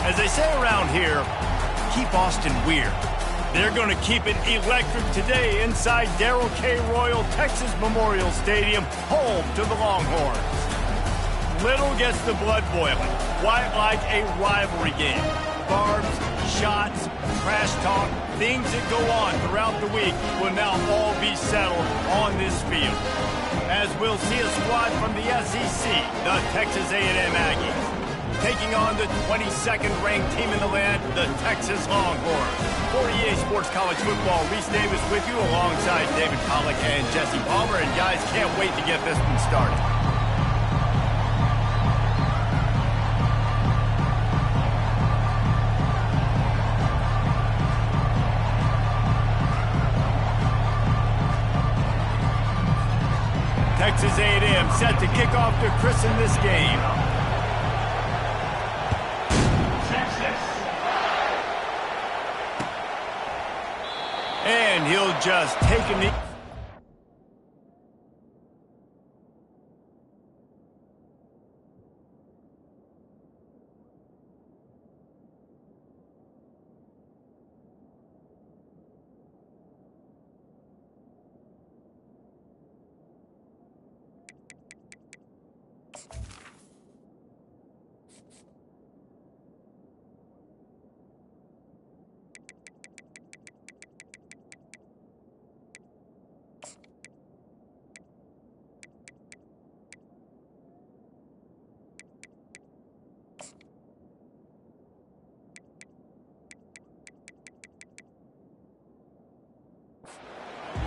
As they say around here, keep Austin weird. They're going to keep it electric today inside Darrell K. Royal Texas Memorial Stadium, home to the Longhorns. Little gets the blood boiling, quite like a rivalry game. Barbs, shots, trash talk, things that go on throughout the week will now all be settled on this field. As we'll see a squad from the SEC, the Texas A&M Aggies, taking on the 22nd ranked team in the land, the Texas Longhorns. For EA Sports College Football, Reese Davis with you alongside David Pollack and Jesse Palmer. And guys, can't wait to get this one started. Texas A&M set to kick off to christen this game. And he'll just take a knee.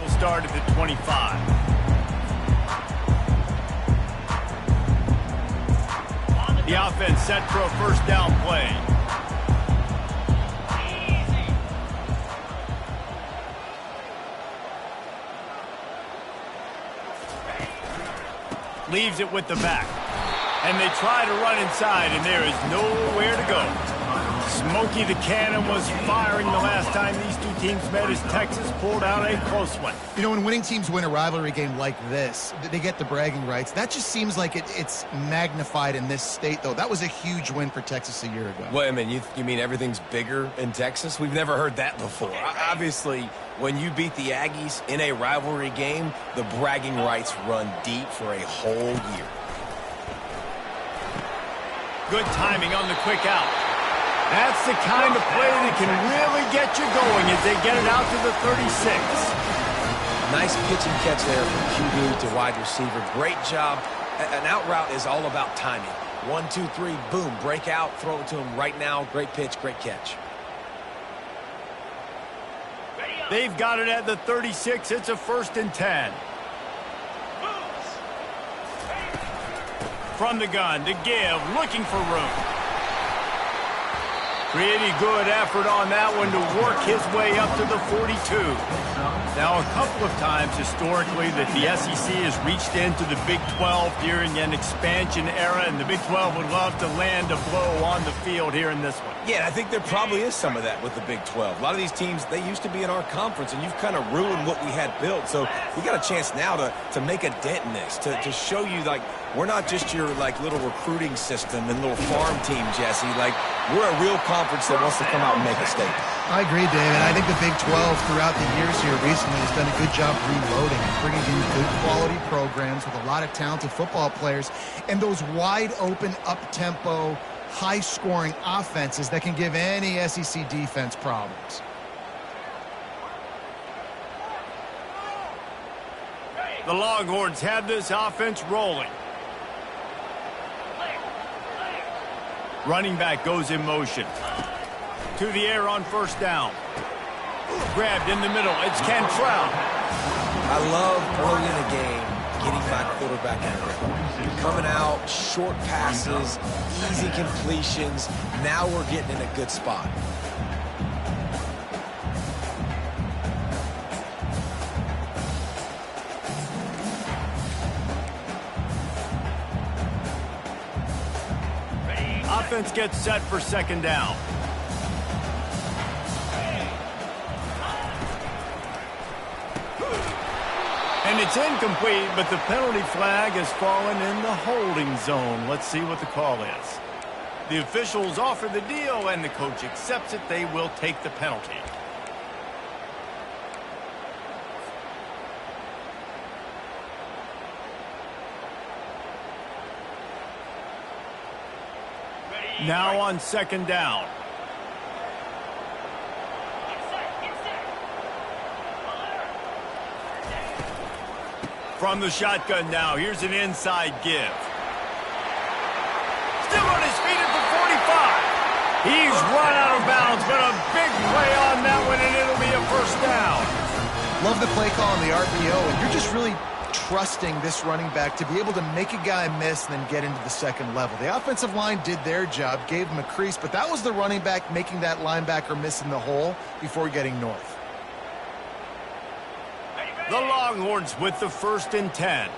We'll start at the 25. The offense set for a first down play. Leaves it with the back. And they try to run inside, and there is nowhere to go. Smokey the Cannon was firing the last time these two teams met as Texas pulled out a close one. You know, when winning teams win a rivalry game like this, they get the bragging rights. That just seems like it's magnified in this state, though. That was a huge win for Texas a year ago. Well, I mean, you mean everything's bigger in Texas? We've never heard that before. Obviously, when you beat the Aggies in a rivalry game, the bragging rights run deep for a whole year. Good timing on the quick out. That's the kind of play that can really get you going as they get it out to the 36. Nice pitch and catch there from QB to wide receiver. Great job. An out route is all about timing. 1, 2, 3, boom, break out, throw it to him right now. Great pitch, great catch. They've got it at the 36. It's a 1st and 10. From the gun to give, looking for room. Pretty good effort on that one to work his way up to the 42. Now, a couple of times historically that the SEC has reached into the Big 12 during an expansion era, and the Big 12 would love to land a blow on the field here in this one. Yeah, I think there probably is some of that with the Big 12. A lot of these teams, they used to be in our conference, and you've kind of ruined what we had built. So we got a chance now to make a dent in this, to show you, like, we're not just your, like, little recruiting system and little farm team, Jesse. Like, we're a real conference that wants to come out and make a statement. I agree, David. I think the Big 12 throughout the years here recently has done a good job reloading and bringing in good quality programs with a lot of talented football players and those wide open, up-tempo, high-scoring offenses that can give any SEC defense problems. The Longhorns have this offense rolling. Running back goes in motion. To the air on 1st down. Grabbed in the middle. It's Cantrell. I love early in the game getting my quarterback in there. Coming out, short passes, easy completions. Now we're getting in a good spot. Offense gets set for 2nd down. And it's incomplete, but the penalty flag has fallen in the holding zone. Let's see what the call is. The officials offer the deal, and the coach accepts it. They will take the penalty. Now on second down. From the shotgun now, here's an inside give. Still on his feet at the 45. He's run out of bounds, but a big play on that one, and it'll be a first down. Love the play call on the RPO, and you're just really trusting this running back to be able to make a guy miss and then get into the second level. The offensive line did their job, gave him a crease, but that was the running back making that linebacker miss in the hole before getting north. The Longhorns with the 1st and 10.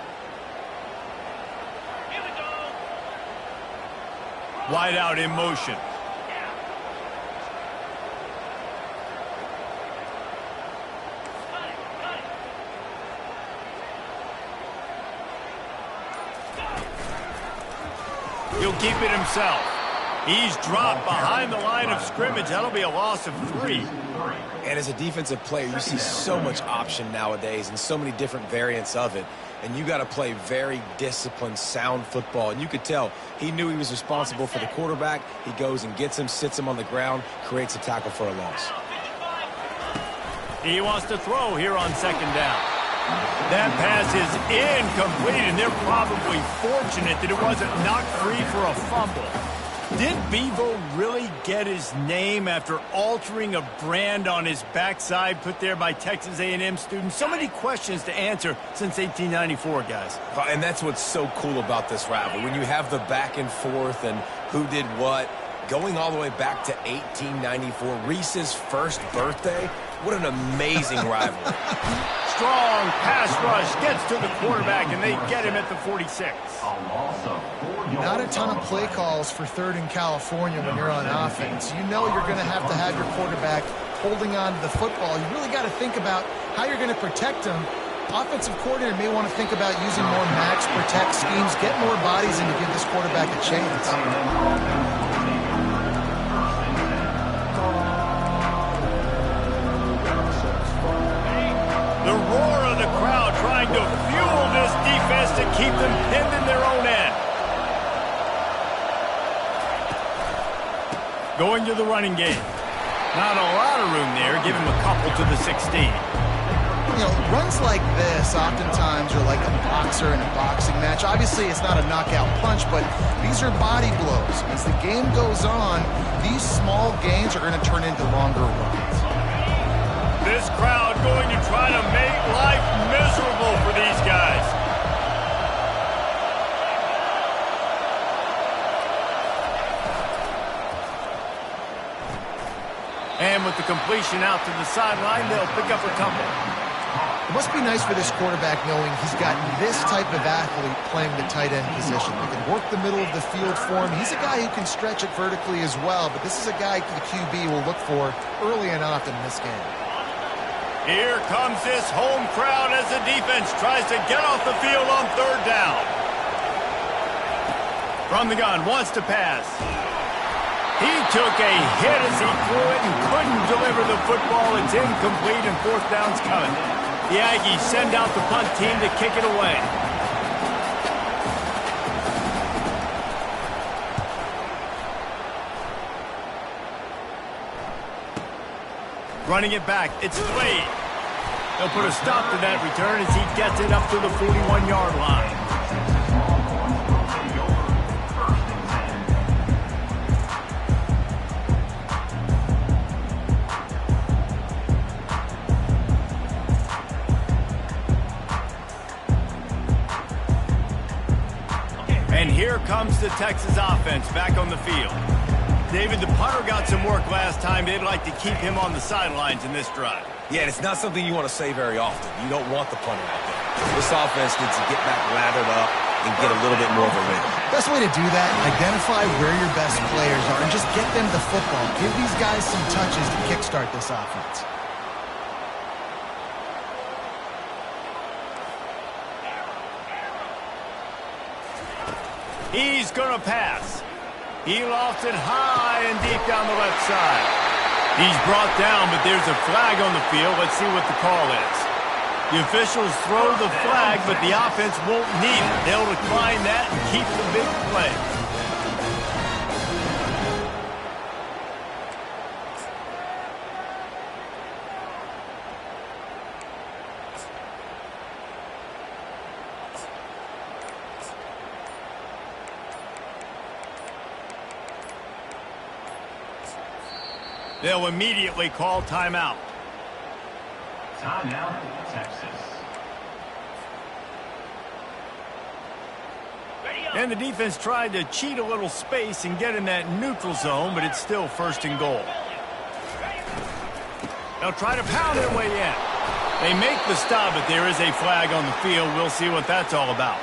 Wide out in motion. He'll keep it himself. He's dropped behind the line of scrimmage. That'll be a loss of 3. And as a defensive player, you see so much option nowadays and so many different variants of it. And you got to play very disciplined, sound football. And you could tell he knew he was responsible for the quarterback. He goes and gets him, sits him on the ground, creates a tackle for a loss. He wants to throw here on second down. That pass is incomplete, and they're probably fortunate that it wasn't knocked free for a fumble. Did Bevo really get his name after altering a brand on his backside put there by Texas A&M students? So many questions to answer since 1894, guys. And that's what's so cool about this rivalry. When you have the back and forth and who did what, going all the way back to 1894, Reese's first birthday, what an amazing rivalry. Strong pass rush gets to the quarterback, and they get him at the 46. Not a ton of play calls for 3rd in California when you're on offense. You know you're going to have your quarterback holding on to the football. You really got to think about how you're going to protect him. Offensive coordinator may want to think about using more max protect schemes, get more bodies in to give this quarterback a chance. The roar of the crowd trying to fuel this defense to keep them pinned in their own end. Going to the running game. Not a lot of room there. Give him a couple to the 16. You know, runs like this oftentimes are like a boxer in a boxing match. Obviously, it's not a knockout punch, but these are body blows. As the game goes on, these small gains are going to turn into longer runs. This crowd going to try to make life miserable for these guys. And with the completion out to the sideline, they'll pick up a couple. It must be nice for this quarterback knowing he's got this type of athlete playing the tight end position. They can work the middle of the field for him. He's a guy who can stretch it vertically as well, but this is a guy the QB will look for early and often in this game. Here comes this home crowd as the defense tries to get off the field on 3rd down. From the gun, wants to pass. He took a hit as he threw it and couldn't deliver the football. It's incomplete and 4th down's coming. The Aggies send out the punt team to kick it away. Running it back, it's Slade. They'll put a stop to that return as he gets it up to the 41-yard line. And here comes the Texas offense back on the field. David, the punter got some work last time. They'd like to keep him on the sidelines in this drive. Yeah, and it's not something you want to say very often. You don't want the punter out there. This offense needs to get back lathered up and get a little bit more of a rhythm. Best way to do that, identify where your best players are and just get them the football. Give these guys some touches to kickstart this offense. He's going to pass. He lofts it high and deep down the left side. He's brought down, but there's a flag on the field. Let's see what the call is. The officials throw the flag, but the offense won't need it. They'll decline that and keep the big play. They'll immediately call timeout. Timeout, Texas. And the defense tried to cheat a little space and get in that neutral zone, but it's still 1st and goal. They'll try to pound their way in. They make the stop, but there is a flag on the field. We'll see what that's all about.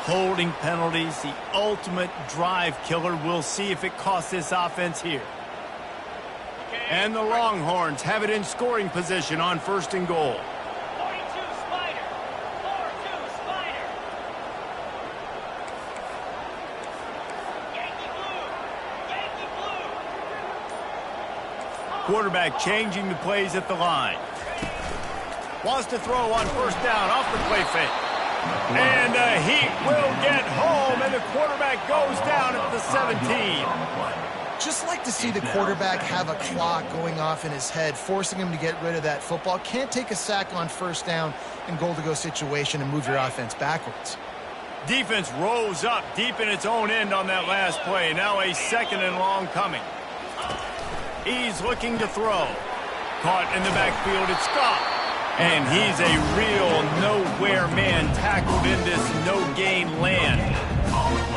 Holding penalties, the ultimate drive killer. We'll see if it costs this offense here. And the Longhorns have it in scoring position on 1st and goal. 42 Spider. 4-2 Spider. Yankee blue. Yankee blue. Quarterback changing the plays at the line. Wants to throw on 1st down off the play fake. And the Heat will get home, and the quarterback goes down at the 17. Just like to see the quarterback have a clock going off in his head, forcing him to get rid of that football. Can't take a sack on 1st down and goal-to-go situation and move your offense backwards. Defense rose up deep in its own end on that last play. Now a 2nd and long coming. He's looking to throw. Caught in the backfield, it's Scott. And he's a real nowhere man tackled in this no-gain land.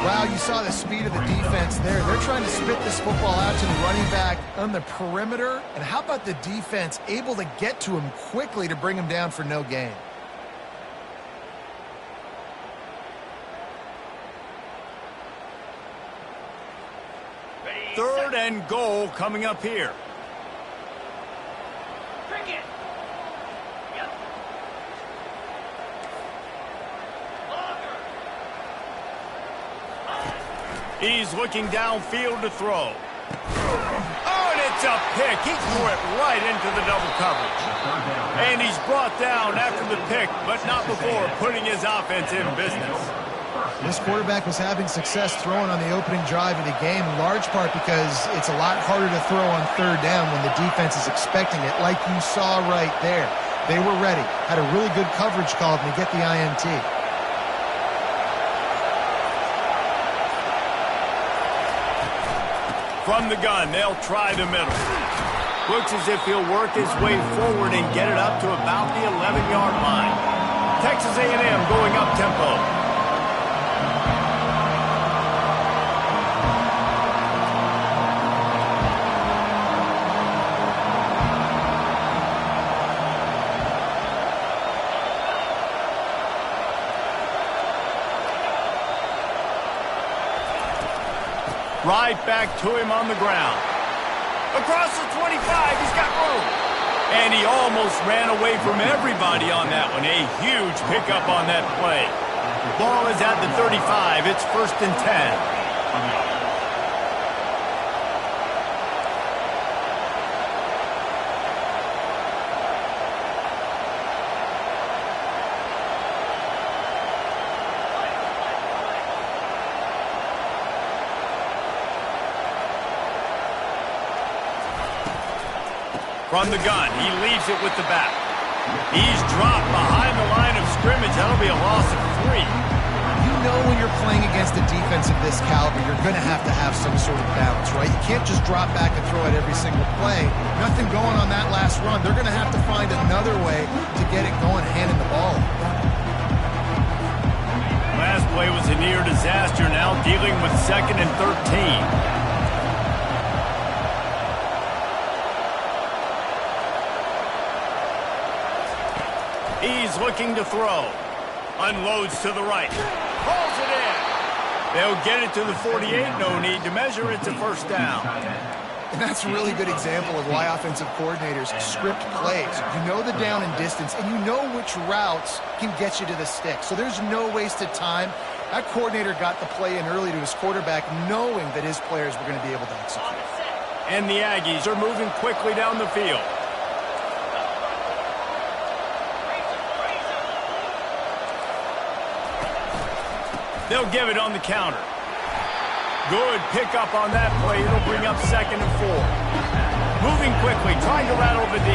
Wow, you saw the speed of the defense there. They're trying to spit this football out to the running back on the perimeter. And how about the defense able to get to him quickly to bring him down for no gain? Ready, 3rd and goal coming up here. Cricket. Yep. Longer. He's looking downfield to throw. Oh, and it's a pick. He threw it right into the double coverage. And he's brought down after the pick, but not before putting his offense in business. This quarterback was having success throwing on the opening drive of the game, in large part because it's a lot harder to throw on 3rd down when the defense is expecting it, like you saw right there. They were ready, had a really good coverage call to get the INT. From the gun, they'll try the middle. Looks as if he'll work his way forward and get it up to about the 11-yard line. Texas A&M going up tempo. Right back to him on the ground. Across the 25, he's got room. And he almost ran away from everybody on that one. A huge pickup on that play. Ball is at the 35. It's 1st and 10. From the gun, he leaves it with the back. He's dropped behind the line of scrimmage. That'll be a loss of 3. You know when you're playing against a defense of this caliber, you're going to have some sort of balance, right? You can't just drop back and throw it every single play. Nothing going on that last run. They're going to have to find another way to get it going, handing the ball. Last play was a near disaster, now dealing with 2nd and 13. He's looking to throw. Unloads to the right. Pulls it in. They'll get it to the 48. No need to measure. It's a 1st down. And that's a really good example of why offensive coordinators script plays. You know the down and distance, and you know which routes can get you to the stick. So there's no wasted time. That coordinator got the play in early to his quarterback, knowing that his players were going to be able to execute. And the Aggies are moving quickly down the field. They'll give it on the counter. Good pickup on that play. It'll bring up 2nd and 4. Moving quickly, trying to rattle the D.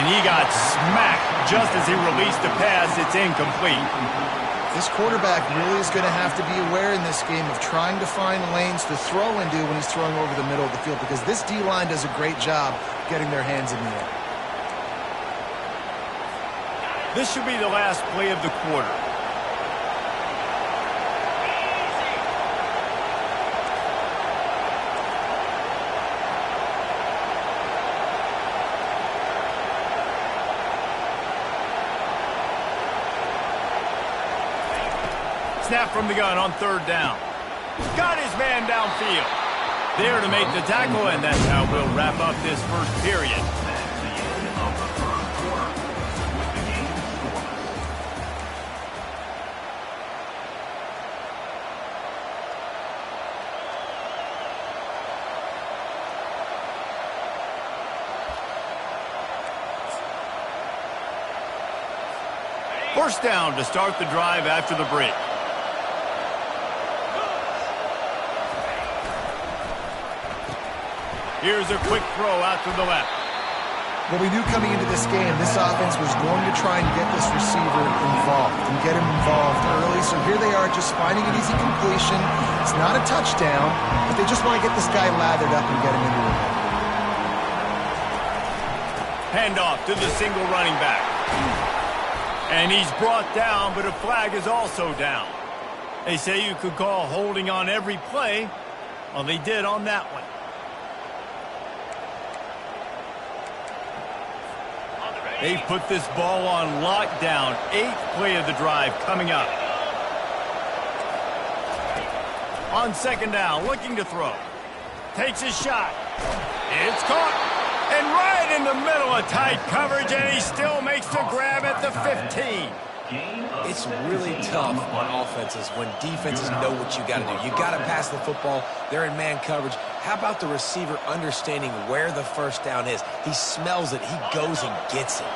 And he got smacked just as he released the pass. It's incomplete. This quarterback really is going to have to be aware in this game of trying to find lanes to throw into when he's throwing over the middle of the field, because this D-line does a great job getting their hands in the air. This should be the last play of the quarter. Snap from the gun on 3rd down. Got his man downfield. There to make the tackle, and that's how we'll wrap up this first period. First down to start the drive after the break. Here's a quick throw out to the left. Well, we knew coming into this game, this offense was going to try and get this receiver involved and get him involved early. So here they are just finding an easy completion. It's not a touchdown, but they just want to get this guy lathered up and get him into it. Handoff to the single running back. And he's brought down, but a flag is also down. They say you could call holding on every play. Well, they did on that one. They've put this ball on lockdown. 8th play of the drive coming up. On 2nd down, looking to throw. Takes his shot. It's caught. And right in the middle of tight coverage, and he still makes the grab at the 15. It's really tough on offenses when defenses know what you got to do. You got to pass the football. They're in man coverage. How about the receiver understanding where the first down is? He smells it. He goes and gets it.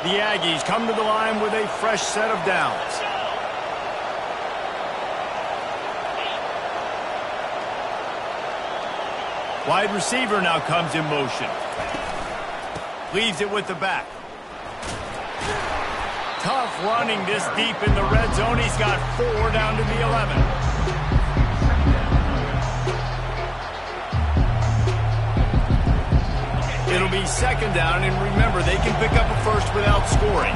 The Aggies come to the line with a fresh set of downs. Wide receiver now comes in motion. Leaves it with the back. Tough running this deep in the red zone. He's got 4 down to the 11. It'll be 2nd down, and remember, they can pick up a first without scoring.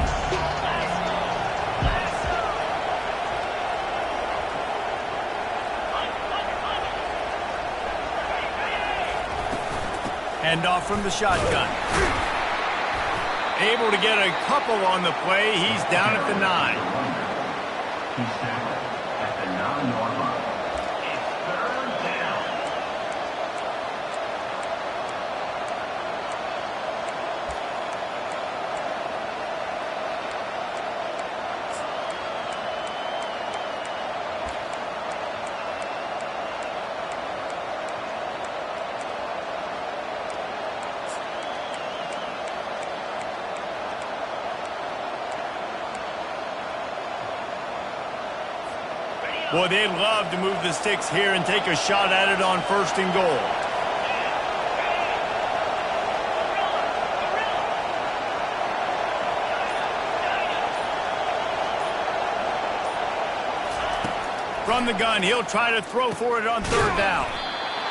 Handoff from the shotgun. Able to get a couple on the play. He's down at the 9. He's tackled at the 9-yard line. It's 3rd down. Boy, they'd love to move the sticks here and take a shot at it on 1st and goal. From the gun, he'll try to throw for it on 3rd down.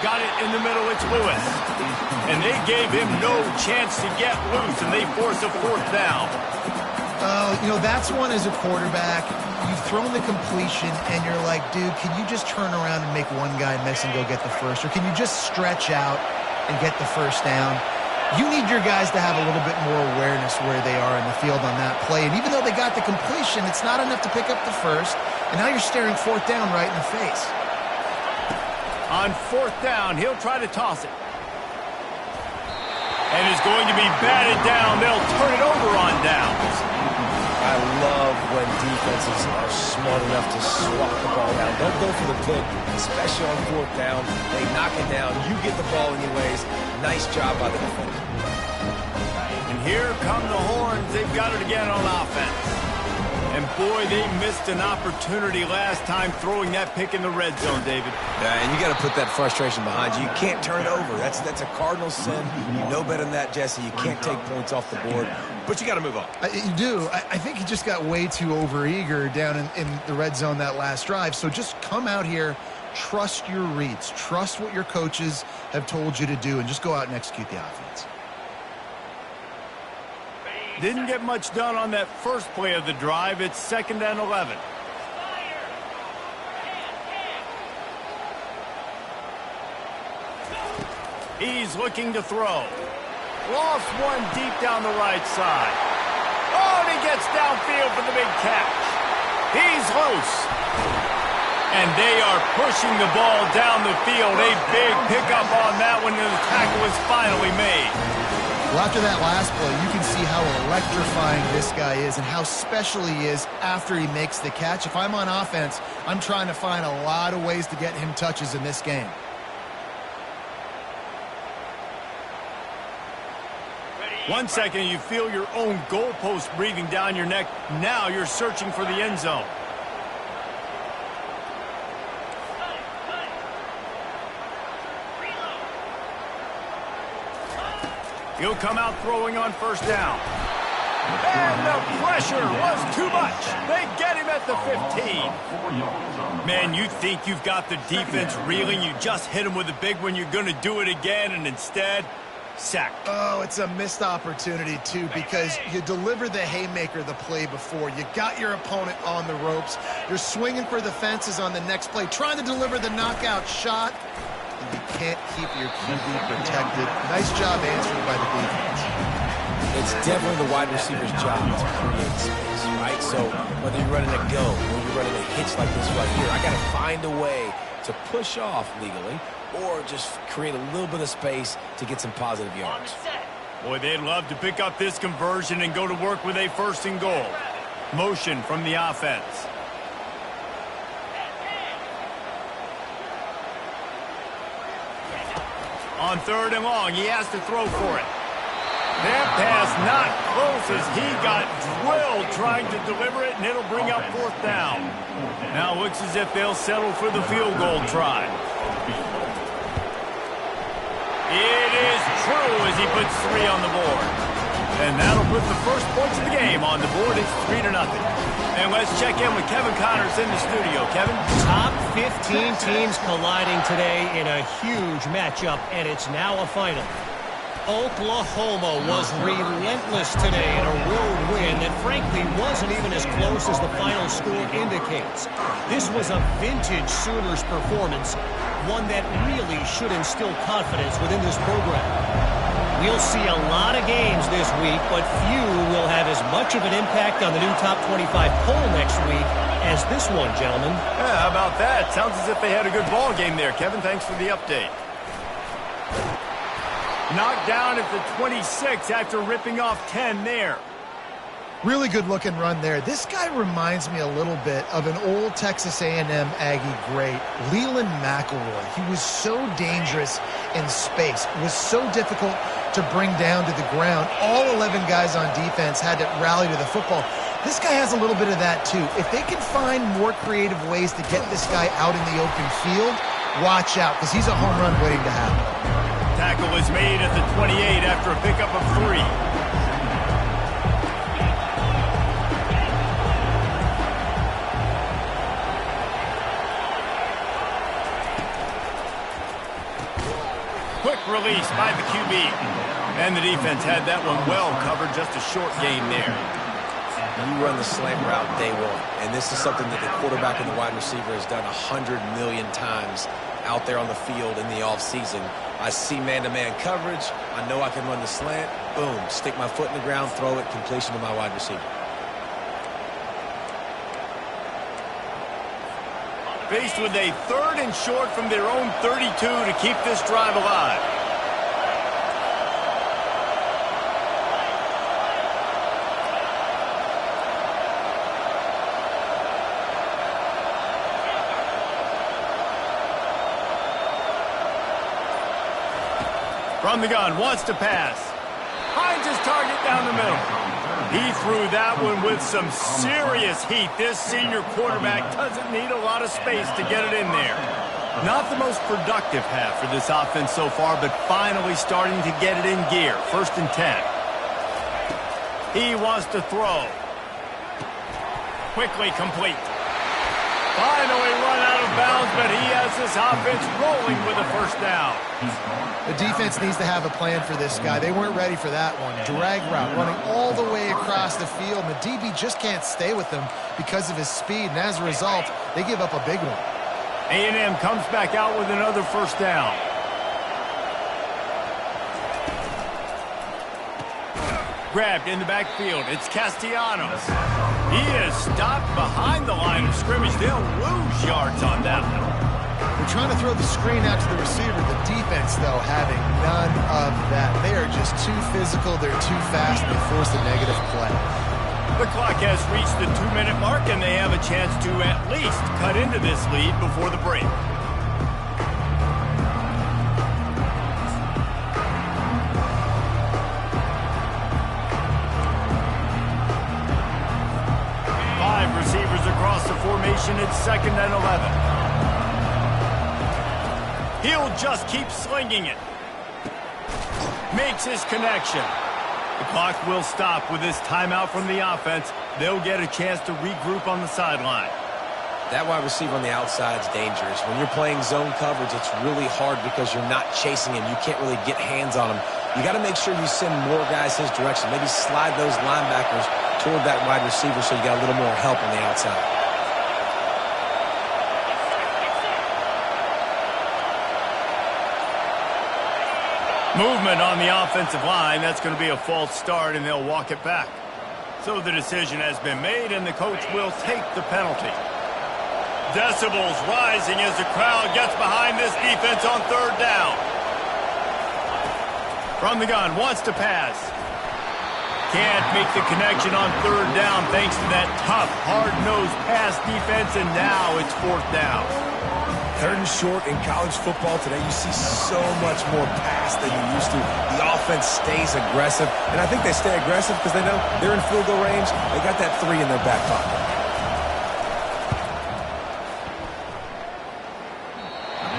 Got it in the middle, it's Lewis. And they gave him no chance to get loose, and they force a 4th down. You know, that's one as a quarterback. You've thrown the completion, and you're like, dude, can you just turn around and make one guy miss and go get the first? Or can you just stretch out and get the 1st down? You need your guys to have a little bit more awareness where they are in the field on that play. And even though they got the completion, it's not enough to pick up the first. And now you're staring fourth down right in the face. On fourth down, he'll try to toss it. And it's going to be batted down. They'll turn it over on downs. I love when defenses are smart enough to swat the ball down. Don't go for the pick, especially on fourth down. They knock it down. You get the ball anyways. Nice job by the defender. And here come the horns. They've got it again on offense. And boy, they missed an opportunity last time throwing that pick in the red zone, David. Yeah, and you got to put that frustration behind you. You can't turn it over. That's a cardinal sin. You know better than that, Jesse. You can't take points off the board, but you got to move on. You do. I think he just got way too overeager down in the red zone that last drive. So just come out here, trust your reads, trust what your coaches have told you to do, and just go out and execute the offense. Didn't get much done on that first play of the drive. It's 2nd and 11. He's looking to throw. Lost one deep down the right side. Oh, and he gets downfield for the big catch. He's loose. And they are pushing the ball down the field. A big pickup on that one, and the tackle is finally made. Well, after that last play, you can see how electrifying this guy is and how special he is after he makes the catch. If I'm on offense, I'm trying to find a lot of ways to get him touches in this game. One second, you feel your own goalpost breathing down your neck. Now you're searching for the end zone. He'll come out throwing on first down. And the pressure was too much. They get him at the 15. Man, you think you've got the defense reeling. You just hit him with a big one. You're going to do it again, and instead, sacked. Oh, it's a missed opportunity, too, because you deliver the haymaker the play before. You got your opponent on the ropes. You're swinging for the fences on the next play, trying to deliver the knockout shot. And you can't keep your QB protected. Nice job answered by the defense. It's definitely the wide receiver's job to create space, right? So whether you're running a go or you're running a hitch like this right here, I got to find a way to push off legally or just create a little bit of space to get some positive yards. Boy, they'd love to pick up this conversion and go to work with a 1st and goal. Motion from the offense. On 3rd and long, he has to throw for it. That pass not close as he got drilled trying to deliver it, and it'll bring up 4th down. Now it looks as if they'll settle for the field goal try. It is true as he puts 3 on the board. And that'll put the first points of the game on the board. It's 3-0. And let's check in with Kevin Connors in the studio. Kevin? Top 15 teams colliding today in a huge matchup, and it's now a final. Oklahoma was relentless today in a road win that frankly wasn't even as close as the final score indicates. This was a vintage Sooners performance, one that really should instill confidence within this program. We'll see a lot of games this week, but few will have as much of an impact on the new top 25 poll next week as this one, gentlemen. Yeah, how about that? Sounds as if they had a good ball game there. Kevin, thanks for the update. Knocked down at the 26 after ripping off 10 there. Really good-looking run there. This guy reminds me a little bit of an old Texas A&M Aggie great, Leland McElroy. He was so dangerous in space. It was so difficult to bring down to the ground. All 11 guys on defense had to rally to the football. This guy has a little bit of that, too. If they can find more creative ways to get this guy out in the open field, watch out, because he's a home run waiting to happen. Tackle is made at the 28 after a pickup of 3. Quick release by the QB. And the defense had that one well covered, just a short gain there. You run the slant route day one, and this is something that the quarterback and the wide receiver has done 100 million times out there on the field in the offseason. I see man-to-man coverage. I know I can run the slant. Boom, stick my foot in the ground, throw it, completion to my wide receiver. Faced with a 3rd and short from their own 32 to keep this drive alive. From the gun, wants to pass. Finds his target down the middle. He threw that one with some serious heat. This senior quarterback doesn't need a lot of space to get it in there. Not the most productive half for this offense so far, but finally starting to get it in gear. 1st and 10. He wants to throw. Quickly complete. Finally run out of bounds, but he has this offense rolling with a 1st down. The defense needs to have a plan for this guy. They weren't ready for that one. Drag route running all the way across the field. And the DB just can't stay with him because of his speed. And as a result, they give up a big one. A&M comes back out with another 1st down. Grabbed in the backfield. It's Castellanos. He is stopped behind the line of scrimmage. They'll lose yards on that one. They're trying to throw the screen out to the receiver. The defense, though, having none of that. They are just too physical. They're too fast, and they force a negative play. The clock has reached the 2-minute mark, and they have a chance to at least cut into this lead before the break. Five receivers across the formation. It's 2nd and 11. He'll just keep slinging it. Makes his connection. The clock will stop with this timeout from the offense. They'll get a chance to regroup on the sideline. That wide receiver on the outside is dangerous. When you're playing zone coverage, it's really hard because you're not chasing him. You can't really get hands on him. You got to make sure you send more guys his direction. Maybe slide those linebackers toward that wide receiver so you got a little more help on the outside. Movement on the offensive line. That's going to be a false start, and they'll walk it back. So the decision has been made, and the coach will take the penalty. Decibels rising as the crowd gets behind this defense on 3rd down. From the gun, wants to pass. Can't make the connection on 3rd down thanks to that tough, hard-nosed pass defense, and now it's 4th down. 3rd and short in college football today, you see so much more pass than you used to. The offense stays aggressive, and I think they stay aggressive because they know they're in field goal range. They got that 3 in their back pocket.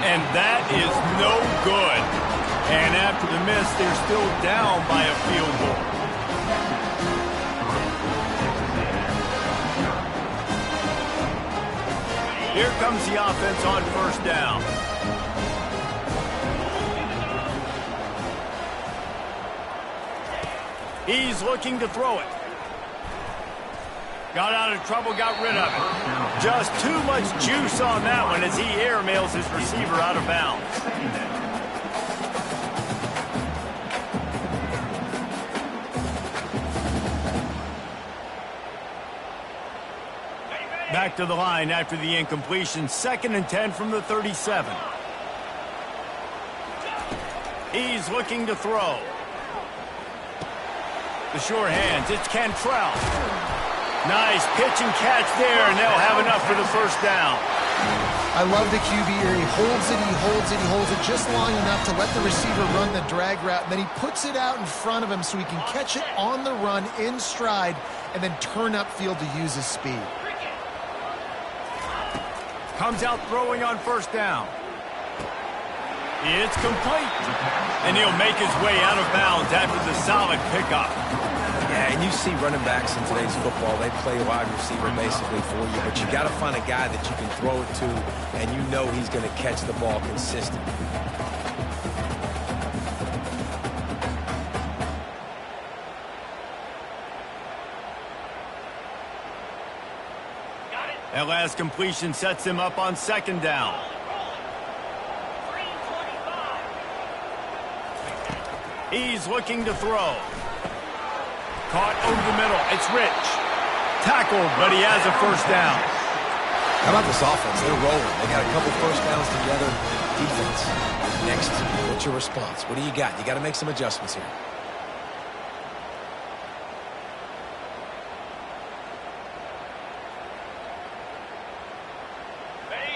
And that is no good. And after the miss, they're still down by a field goal. Here comes the offense on 1st down. He's looking to throw it. Got out of trouble, got rid of it. Just too much juice on that one as he airmails his receiver out of bounds. Back to the line after the incompletion. 2nd and 10 from the 37. He's looking to throw. The sure hands. It's Cantrell. Nice pitch and catch there, and they'll have enough for the 1st down. I love the QB here. He holds it, he holds it, he holds it just long enough to let the receiver run the drag route, and then he puts it out in front of him so he can catch it on the run in stride and then turn upfield to use his speed. Comes out throwing on 1st down. It's complete. And he'll make his way out of bounds after the solid pickup. Yeah, and you see running backs in today's football, they play wide receiver basically for you, but you got to find a guy that you can throw it to, and you know he's going to catch the ball consistently. That last completion sets him up on 2nd down. He's looking to throw. Caught over the middle. It's Rich. Tackled, but he has a first down. How about this offense? They're rolling. They got a couple first downs together. Defense. Next, what's your response? What do you got? You got to make some adjustments here.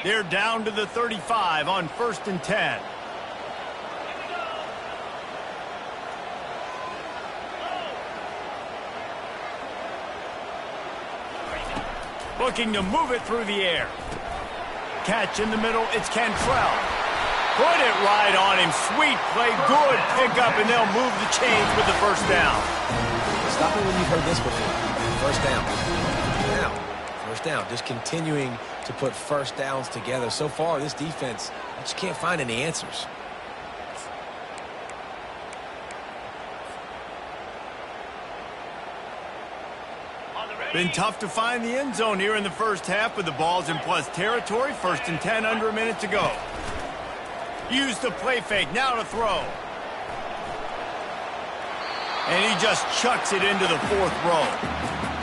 They're down to the 35 on 1st and 10. Looking to move it through the air. Catch in the middle. It's Cantrell. Put it right on him. Sweet play. Good pickup, and they'll move the chains with the first down. Stop me when you've heard this before. First down. Now, first down. Just continuing to put first downs together. So far, this defense, I just can't find any answers. Been tough to find the end zone here in the first half, but the ball's in plus territory. 1st and 10, under a minute to go. Use the play fake, now to throw. And he just chucks it into the 4th row.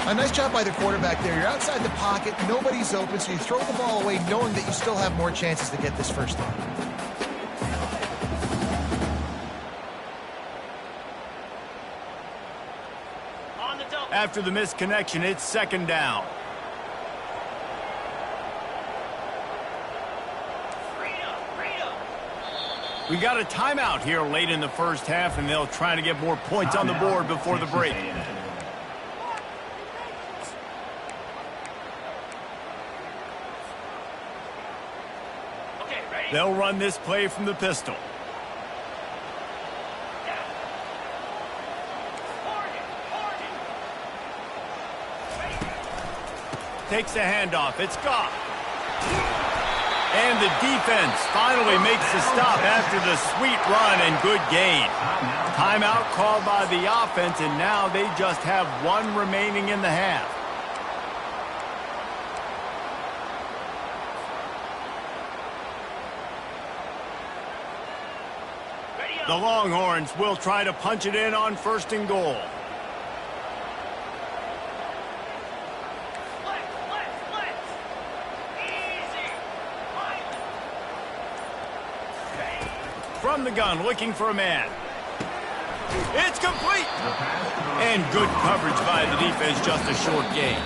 A nice job by the quarterback there. You're outside the pocket, nobody's open, so you throw the ball away knowing that you still have more chances to get this first down. After the missed connection, it's 2nd down. We got a timeout here late in the first half, and they'll try to get more points on the board before the break. They'll run this play from the pistol. Takes the handoff. It's Goff. And the defense finally makes the stop after the sweet run and good gain. Timeout called by the offense, and now they just have 1 remaining in the half. The Longhorns will try to punch it in on 1st and goal. From the gun, looking for a man. It's complete! And good coverage by the defense, just a short gain.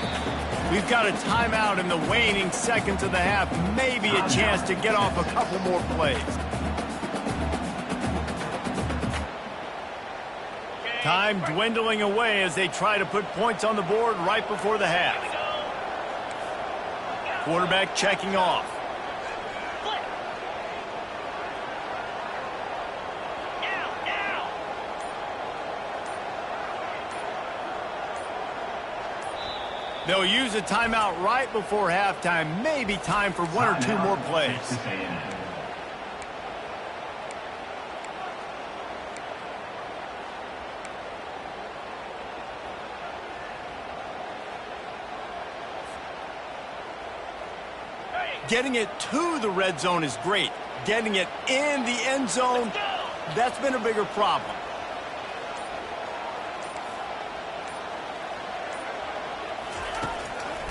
We've got a timeout in the waning seconds of the half. Maybe a chance to get off a couple more plays. Time dwindling away as they try to put points on the board right before the half. Quarterback checking off. They'll use a timeout right before halftime. Maybe time for 1 or 2 more plays. Getting it to the red zone is great. Getting it in the end zone, that's been a bigger problem.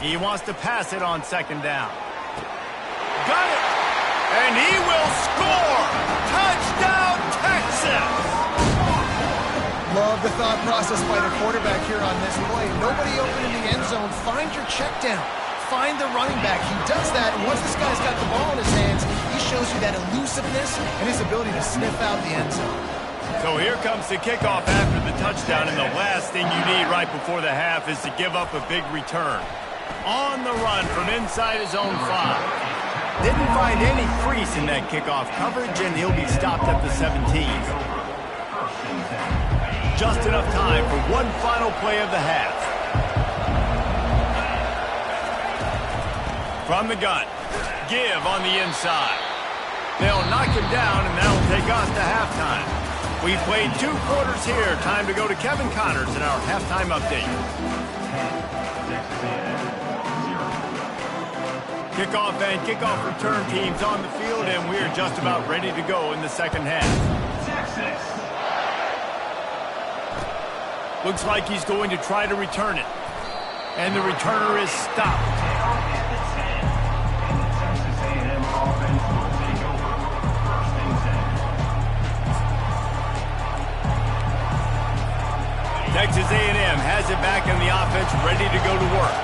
He wants to pass it on 2nd down. Got it! And he will score! Touchdown, Texas! Love the thought process by the quarterback here on this play. Nobody open in the end zone. Find your check down. Find the running back. He does that, and once this guy's got the ball in his hands, he shows you that elusiveness and his ability to sniff out the end zone. So here comes the kickoff after the touchdown, and the last thing you need right before the half is to give up a big return. On the run from inside his own 5. Didn't find any crease in that kickoff coverage, and he'll be stopped at the 17. Just enough time for one final play of the half. From the gun, give on the inside. They'll knock him down, and that'll take us to halftime. We played 2 quarters here. Time to go to Kevin Connors in our halftime update. Kickoff and kickoff return teams on the field, and we're just about ready to go in the second half. Looks like he's going to try to return it. And the returner is stopped. Texas A&M offense will take over 1st and 10. Texas A&M has it back in the offense, ready to go to work.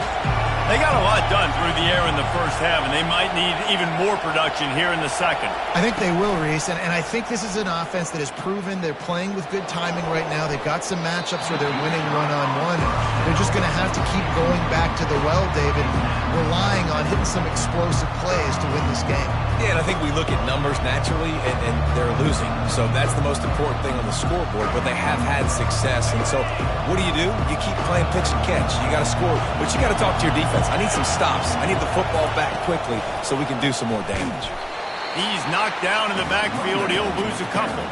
They got a lot done through the air in the first half, and they might need even more production here in the second. I think they will, Reese, and I think this is an offense that has proven they're playing with good timing right now. They've got some matchups where they're winning one-on-one. They're just going to have to keep going back to the well, David, relying on hitting some explosive plays to win this game. Yeah, and I think we look at numbers naturally, and they're losing. So that's the most important thing on the scoreboard, but they have had success. And so what do? You keep playing pitch and catch. You got to score, but you got to talk to your defense. I need some stops. I need the football back quickly so we can do some more damage. He's knocked down in the backfield. He'll lose a couple.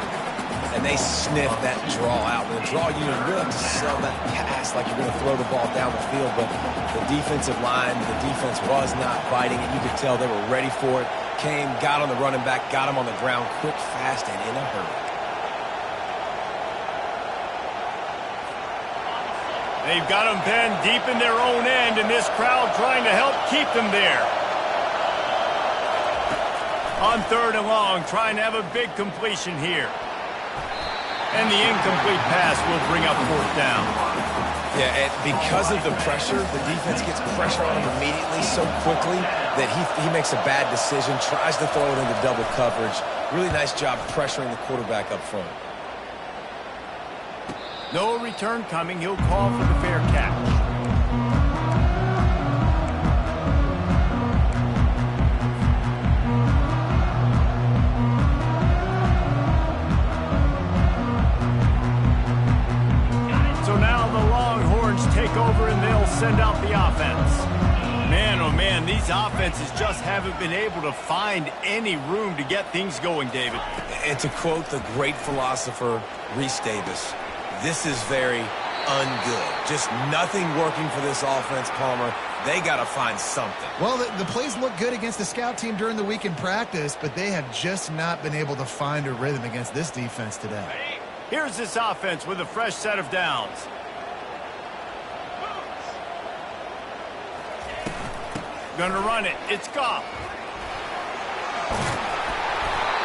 And they sniff that draw out. With a draw unit, you really have to sell that pass like you're going to throw the ball down the field. But the defensive line, the defense was not fighting it. You could tell they were ready for it. Came, got on the running back, got him on the ground quick, fast, and in a hurry. They've got them pinned deep in their own end, and this crowd trying to help keep them there. On 3rd and long, trying to have a big completion here. And the incomplete pass will bring up 4th down. Yeah, and because of the pressure, the defense gets pressure on him immediately so quickly that he makes a bad decision, tries to throw it into double coverage. Really nice job pressuring the quarterback up front. No return coming. He'll call for the fair catch. So now the Longhorns take over and they'll send out the offense. Man, oh man, these offenses just haven't been able to find any room to get things going, David. And to quote the great philosopher Reese Davis, this is very ungood. Just nothing working for this offense, Palmer. They got to find something. Well, the plays look good against the scout team during the week in practice, but they have just not been able to find a rhythm against this defense today. Here's this offense with a fresh set of downs. Gonna run it. It's Goff.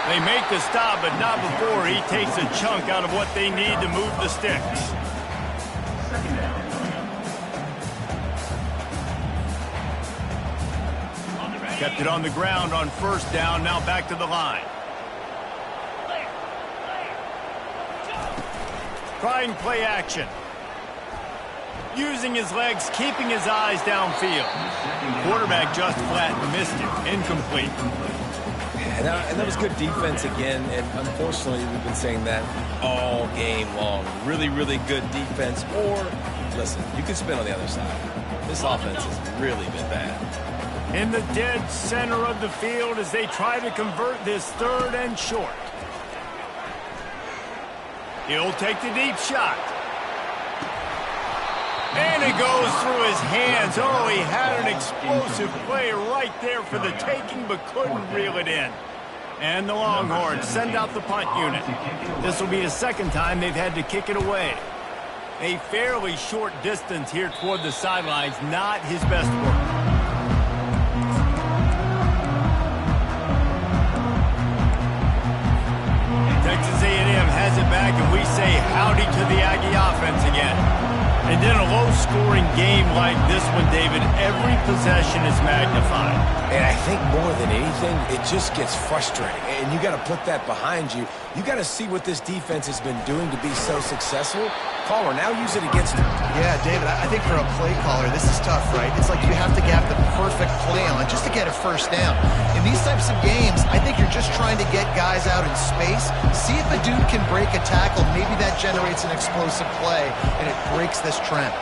They make the stop, but not before he takes a chunk out of what they need to move the sticks. Kept it on the ground on 1st down, now back to the line. Trying play action. Using his legs, keeping his eyes downfield. Quarterback just flat missed it. Incomplete. And that was good defense again, and unfortunately we've been saying that all game long. Really, really good defense, or, listen, you can spin on the other side. This offense has really been bad. In the dead center of the field as they try to convert this 3rd and short. He'll take the deep shot. And it goes through his hands. Oh, he had an explosive play right there for the taking, but couldn't reel it in. And the Longhorns send out the punt unit. This will be the 2nd time they've had to kick it away. A fairly short distance here toward the sidelines, not his best work. Texas A&M has it back, and we say howdy to the Aggie offense again. And in a low-scoring game like this one, David, every possession is magnified. And I think more than anything, it just gets frustrating. And you got to put that behind you. You got to see what this defense has been doing to be so successful. Caller, now use it against him. Yeah, David, I think for a play caller, this is tough, right? It's like you have to get the perfect play on just to get a 1st down. In these types of games, I think you're just trying to get guys out in space, see if a dude can break a tackle. Maybe that generates an explosive play, and it breaks this trend.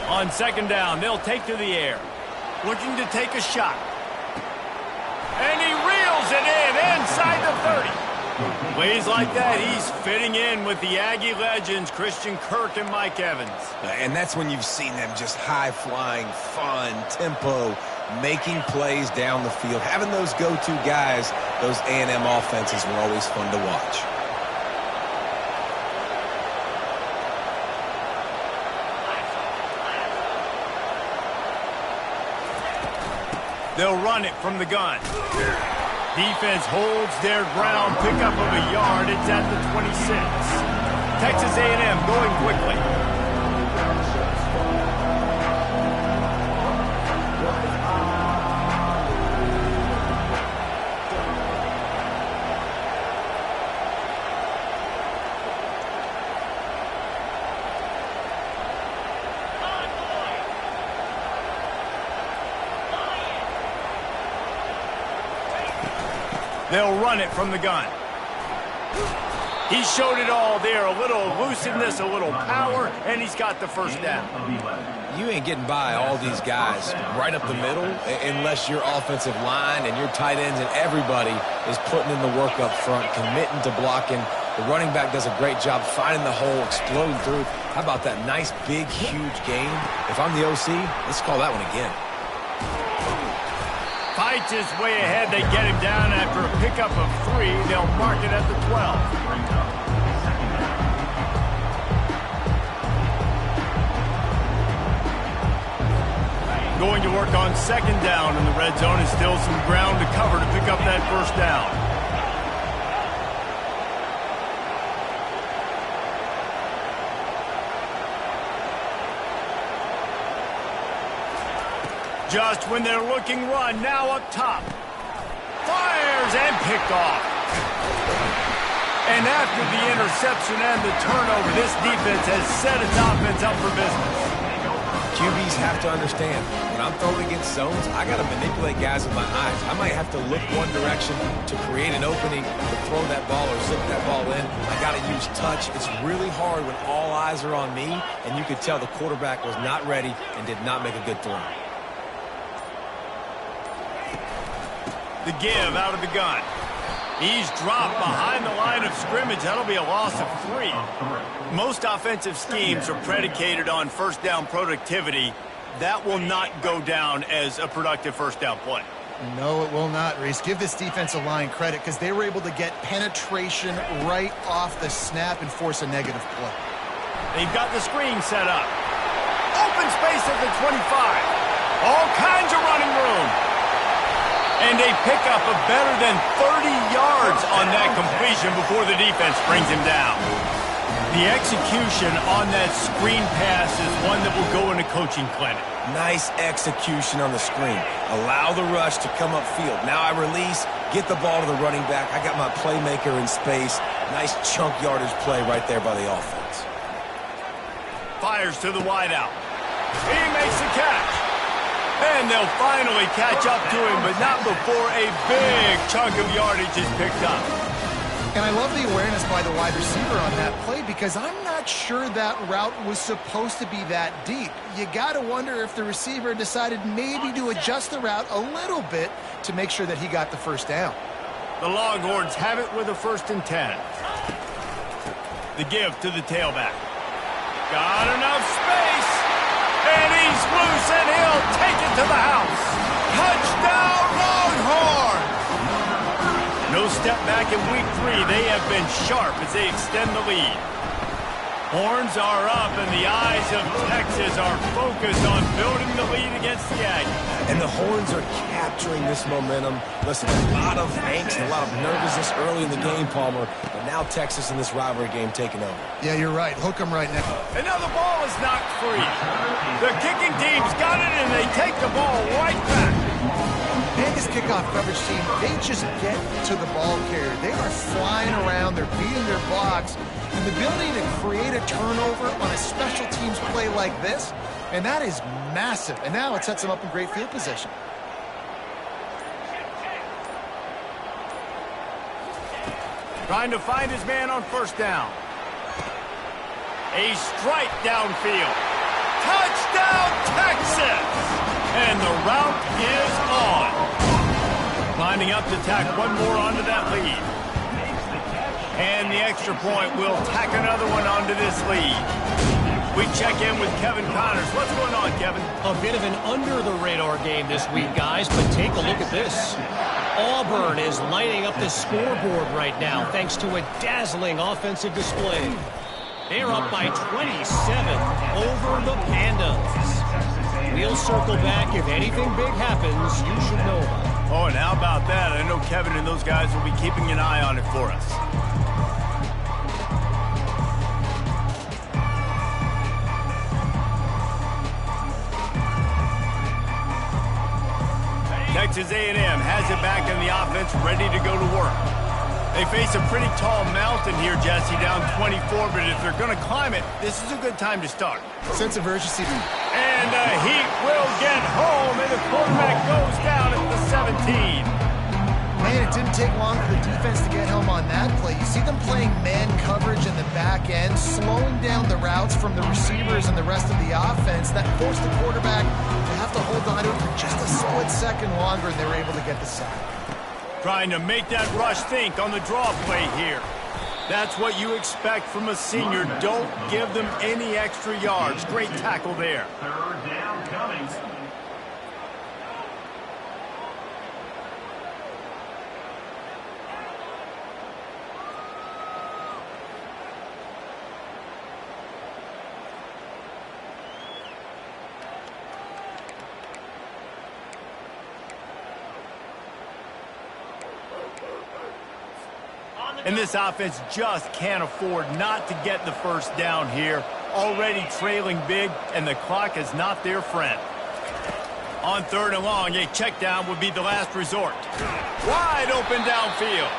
On 2nd down, they'll take to the air. Looking to take a shot. And he reels it in inside the 30. Plays like that, he's fitting in with the Aggie legends, Christian Kirk and Mike Evans. And that's when you've seen them just high-flying, fun, tempo, making plays down the field. Having those go-to guys, those A&M offenses were always fun to watch. They'll run it from the gun. Defense holds their ground, pickup of a yard. It's at the 26. Texas A&M going quickly. They'll run it from the gun. He showed it all there. A little elusiveness, a little power, and he's got the first down. You ain't getting by all these guys right up the middle unless your offensive line and your tight ends and everybody is putting in the work up front, committing to blocking. The running back does a great job finding the hole, exploding through. How about that nice, big, huge gain? If I'm the OC, let's call that one again. Fights his way ahead. They get him down after a pickup of 3. They'll mark it at the 12. Going to work on second down in the red zone. Is still some ground to cover to pick up that first down. Just when they're looking run, now up top. Fires and picked off. And after the interception and the turnover, this defense has set its offense up for business. QBs have to understand, when I'm throwing against zones, I got to manipulate guys with my eyes. I might have to look one direction to create an opening to throw that ball or zip that ball in. I got to use touch. It's really hard when all eyes are on me, and you could tell the quarterback was not ready and did not make a good throw. The give out of the gun. He's dropped behind the line of scrimmage. That'll be a loss of 3. Most offensive schemes are predicated on first down productivity. That will not go down as a productive first down play. No, it will not, Reese. Give this defensive line credit because they were able to get penetration right off the snap and force a negative play. They've got the screen set up. Open space at the 25. All kinds of running room. And a pickup of better than 30 yards on that completion before the defense brings him down. The execution on that screen pass is one that will go in a coaching clinic. Nice execution on the screen. Allow the rush to come upfield. Now I release, get the ball to the running back. I got my playmaker in space. Nice chunk yardage play right there by the offense. Fires to the wideout. He makes the catch. And they'll finally catch up to him, but not before a big chunk of yardage is picked up. And I love the awareness by the wide receiver on that play because I'm not sure that route was supposed to be that deep. You got to wonder if the receiver decided maybe to adjust the route a little bit to make sure that he got the first down. The Longhorns have it with a 1st and 10. The give to the tailback. Got enough space. And he's loose, and he'll take it to the house. Touchdown, Longhorns! No step back in week 3. They have been sharp as they extend the lead. Horns are up, and the eyes of Texas are focused on building the lead against the Aggies. And the Horns are capturing this momentum. Listen, a lot of angst, a lot of nervousness early in the game, Palmer. But now Texas in this rivalry game taking over. Yeah, you're right. Hook them right now. And now the ball is knocked free. The kicking team's got it, and they take the ball right back. And this kickoff coverage team, they just get to the ball carrier. They are flying around. They're beating their blocks. And the ability to create a turnover on a special teams play like this, and that is massive. And now it sets them up in great field position. Trying to find his man on first down. A strike downfield. Touchdown, Texas! And the route is on. Lining up to tack one more onto that lead. And the extra point will tack another one onto this lead. We check in with Kevin Connors. What's going on, Kevin? A bit of an under-the-radar game this week, guys, but take a look at this. Auburn is lighting up the scoreboard right now thanks to a dazzling offensive display. They're up by 27 over the Pandas. We'll circle back if anything big happens you should know about. Oh, and how about that? I know Kevin and those guys will be keeping an eye on it for us. Texas A&M has it back in the offense, ready to go to work. They face a pretty tall mountain here, Jesse, down 24, but if they're going to climb it, this is a good time to start. Sense of urgency. And the Heat will get home, and the quarterback goes down at the 17. Man, it didn't take long for the defense to get home on that play. You see them playing man coverage in the back end, slowing down the routes from the receivers and the rest of the offense. That forced the quarterback to have to hold on to it for just a split second longer, and they were able to get the sack. Trying to make that rush think on the draw play here. That's what you expect from a senior. Don't give them any extra yards. Great tackle there. Third down coming. And this offense just can't afford not to get the first down here. Already trailing big, and the clock is not their friend. On 3rd and long, a check down would be the last resort. Wide open downfield.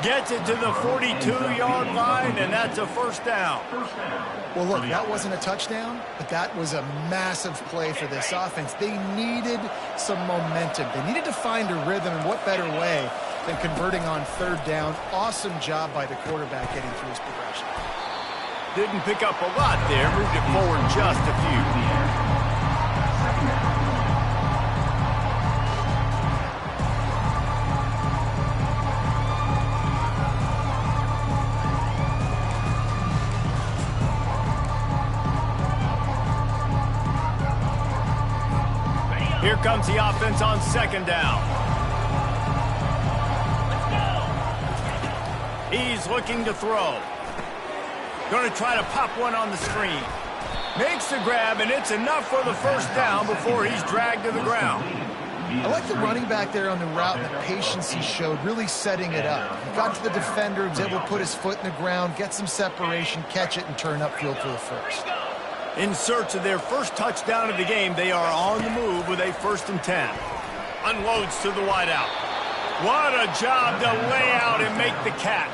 Gets it to the 42-yard line, and that's a first down. Well, look, that wasn't a touchdown, but that was a massive play for this offense. They needed some momentum. They needed to find a rhythm, and what better way than converting on 3rd down. Awesome job by the quarterback getting through his progression. Didn't pick up a lot there. Moved it forward just a few. Here comes the offense on 2nd down. He's looking to throw. Going to try to pop one on the screen. Makes the grab, and it's enough for the first down before he's dragged to the ground. I like the running back there on the route and the patience he showed, really setting it up. He got to the defender, was able to put his foot in the ground, get some separation, catch it, and turn upfield for the first. In search of their first touchdown of the game, they are on the move with a 1st and 10. Unloads to the wideout. What a job to lay out and make the catch.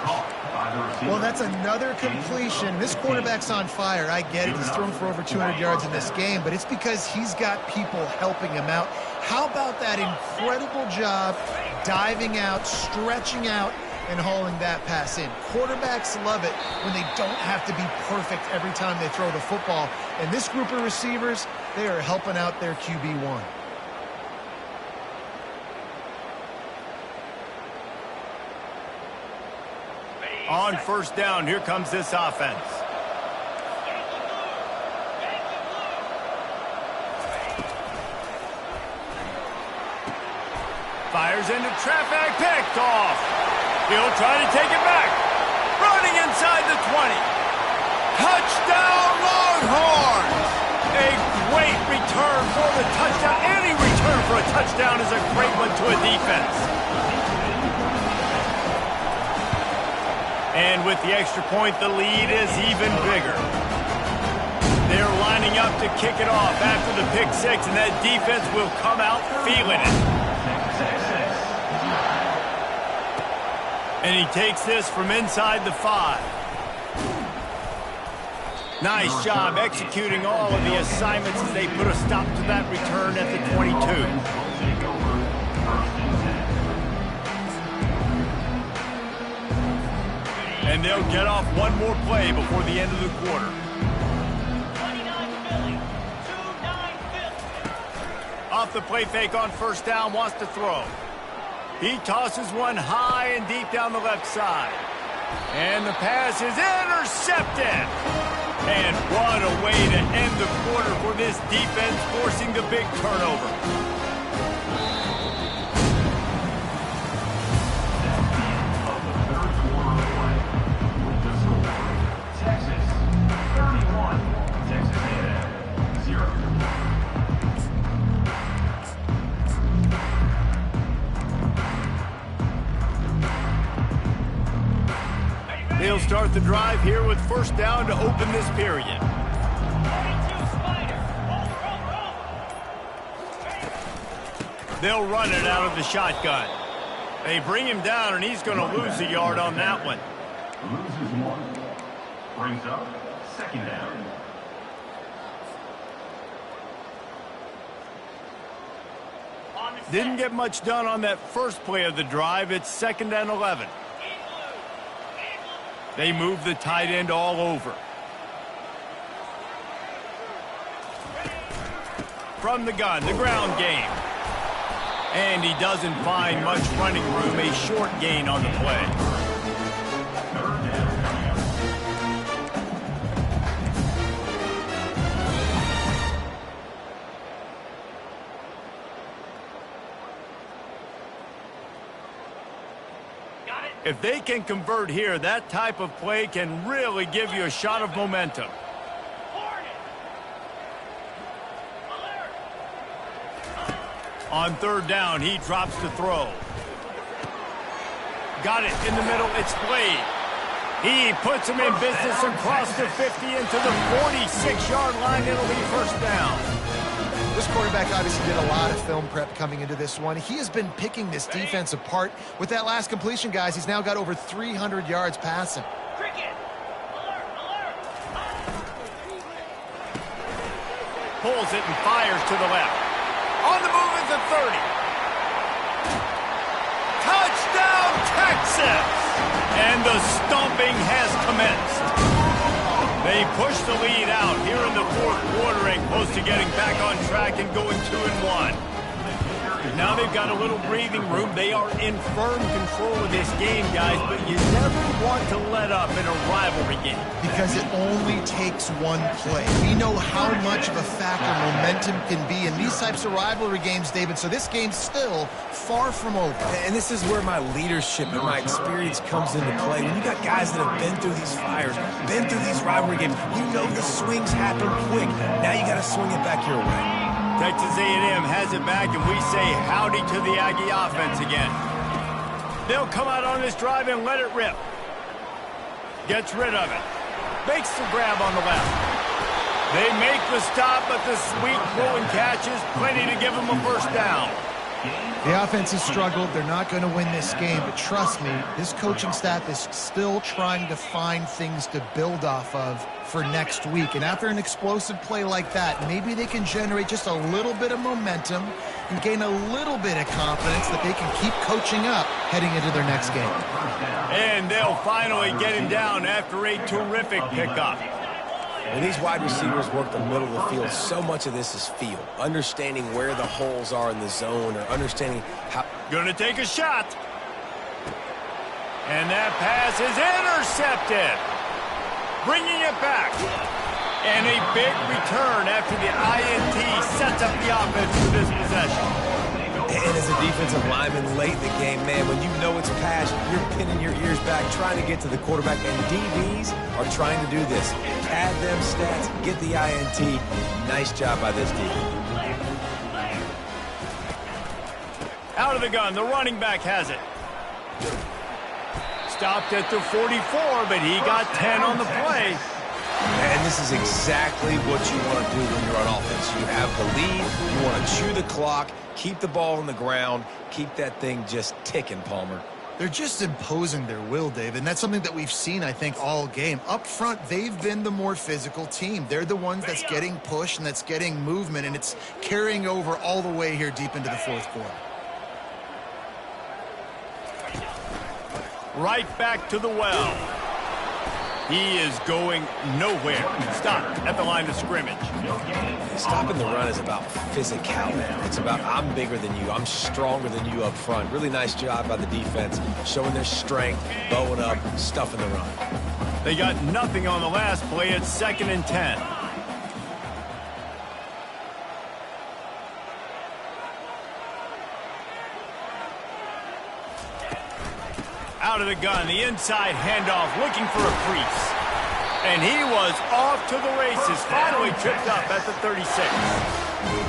Well, that's another completion. This quarterback's on fire. I get it. He's thrown for over 200 yards in this game, but it's because he's got people helping him out. How about that incredible job diving out, stretching out, and hauling that pass in? Quarterbacks love it when they don't have to be perfect every time they throw the football. And this group of receivers, they are helping out their QB1. On 1st down, here comes this offense. Fires into traffic, picked off. He'll try to take it back. Running inside the 20. Touchdown, Longhorns! A great return for the touchdown. Any return for a touchdown is a great one to a defense. And with the extra point, the lead is even bigger. They're lining up to kick it off after the pick 6, and that defense will come out feeling it. And he takes this from inside the 5. Nice job executing all of the assignments as they put a stop to that return at the 22. And they'll get off one more play before the end of the quarter. 29 Philly, 2-9 Philly. Off the play fake on 1st down, wants to throw. He tosses one high and deep down the left side. And the pass is intercepted. And what a way to end the quarter for this defense, forcing the big turnover. start the drive here with first down to open this period. 22 Spider. Roll. They'll run it out of the shotgun. They bring him down, and he's going to lose a yard on that one. Loses 1. Brings up second down. Didn't get much done on that first play of the drive. It's 2nd and 11. They move the tight end all over. From the gun, the ground game. And he doesn't find much running room. A short gain on the play. If they can convert here, that type of play can really give you a shot of momentum. On 3rd down, he drops to throw. Got it in the middle. It's played. He puts him in business across the 50 into the 46-yard line. It'll be first down. This quarterback obviously did a lot of film prep coming into this one. He has been picking this defense apart. With that last completion, guys, he's now got over 300 yards passing. Cricket. Alert. Pulls it and fires to the left. On the move at the 30. Touchdown, Texas! And the stomping has commenced. They push the lead out here in the 4th quarter and close to getting back on track and going 2-1. Now they've got a little breathing room. They are in firm control of this game, guys, but you never want to let up in a rivalry game. Because it only takes one play. We know how much of a factor momentum can be in these types of rivalry games, David, so this game's still far from over. And this is where my leadership and my experience comes into play. When you got guys that have been through these fires, been through these rivalry games, you know the swings happen quick. Now you got to swing it back your way. Texas A&M has it back, and we say howdy to the Aggie offense again. They'll come out on this drive and let it rip. Gets rid of it. Makes the grab on the left. They make the stop, but the sweet throw and catch is plenty to give them a first down. The offense has struggled. They're not going to win this game, but trust me, this coaching staff is still trying to find things to build off of for next week. And after an explosive play like that, maybe they can generate just a little bit of momentum and gain a little bit of confidence that they can keep coaching up heading into their next game. And they'll finally get him down after a terrific pickup. When these wide receivers work the middle of the field, so much of this is feel. Understanding where the holes are in the zone or understanding how... Gonna take a shot. And that pass is intercepted. Bringing it back. And a big return after the INT sets up the offense for this possession. And as a defensive lineman late in the game, man, when you know it's pass, you're pinning your ears back, trying to get to the quarterback. And DBs are trying to do this. Pad them stats, get the INT. Nice job by this defense. Out of the gun, the running back has it. Stopped at the 44, but he got 10 on the play. And this is exactly what you want to do when you're on offense. You have the lead, you want to chew the clock, keep the ball on the ground, keep that thing just ticking, Palmer. They're just imposing their will, David, and that's something that we've seen, I think, all game. Up front, they've been the more physical team. They're the ones that's getting pushed and that's getting movement, and it's carrying over all the way here deep into the 4th quarter. Right back to the well. He is going nowhere. Stop at the line of scrimmage. Stopping the run is about physicality. It's about I'm bigger than you. I'm stronger than you up front. Really nice job by the defense, showing their strength, bowing up, stuffing the run. They got nothing on the last play. It's 2nd and 10. Out of the gun, the inside handoff, looking for a crease. And he was off to the races, finally tripped up at the 36.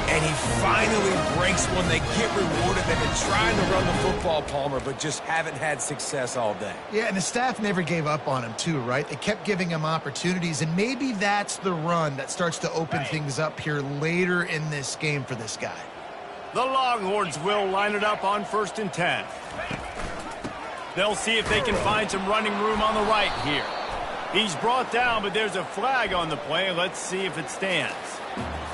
And he finally breaks one. They get rewarded. They've been trying to run the football, Palmer, but just haven't had success all day. Yeah, and the staff never gave up on him too, right? They kept giving him opportunities, and maybe that's the run that starts to open things up here later in this game for this guy. The Longhorns will line it up on 1st and 10. They'll see if they can find some running room on the right here. He's brought down, but there's a flag on the play. Let's see if it stands.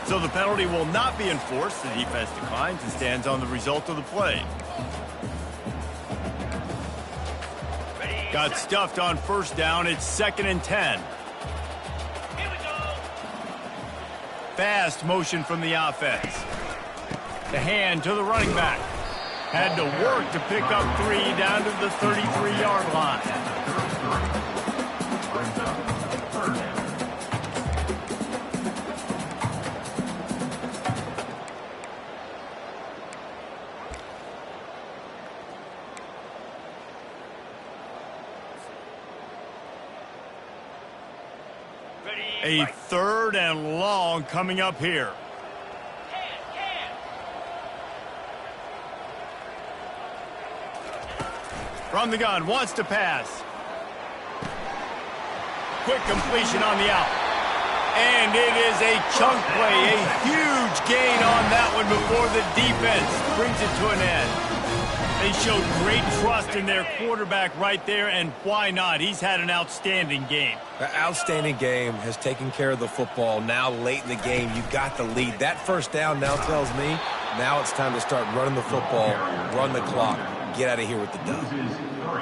So the penalty will not be enforced. The defense declines and stands on the result of the play. Got stuffed on 1st down. It's 2nd and 10. Here we go. Fast motion from the offense. The hand to the running back. Had to work to pick up 3 down to the 33-yard line. A 3rd and long coming up here. From the gun, wants to pass. Quick completion on the out. And it is a chunk play, a huge gain on that one before the defense brings it to an end. They showed great trust in their quarterback right there, and why not? He's had an outstanding game. The outstanding game has taken care of the football. Now late in the game, you got the lead. That 1st down now tells me now it's time to start running the football, run the clock, get out of here with the dub.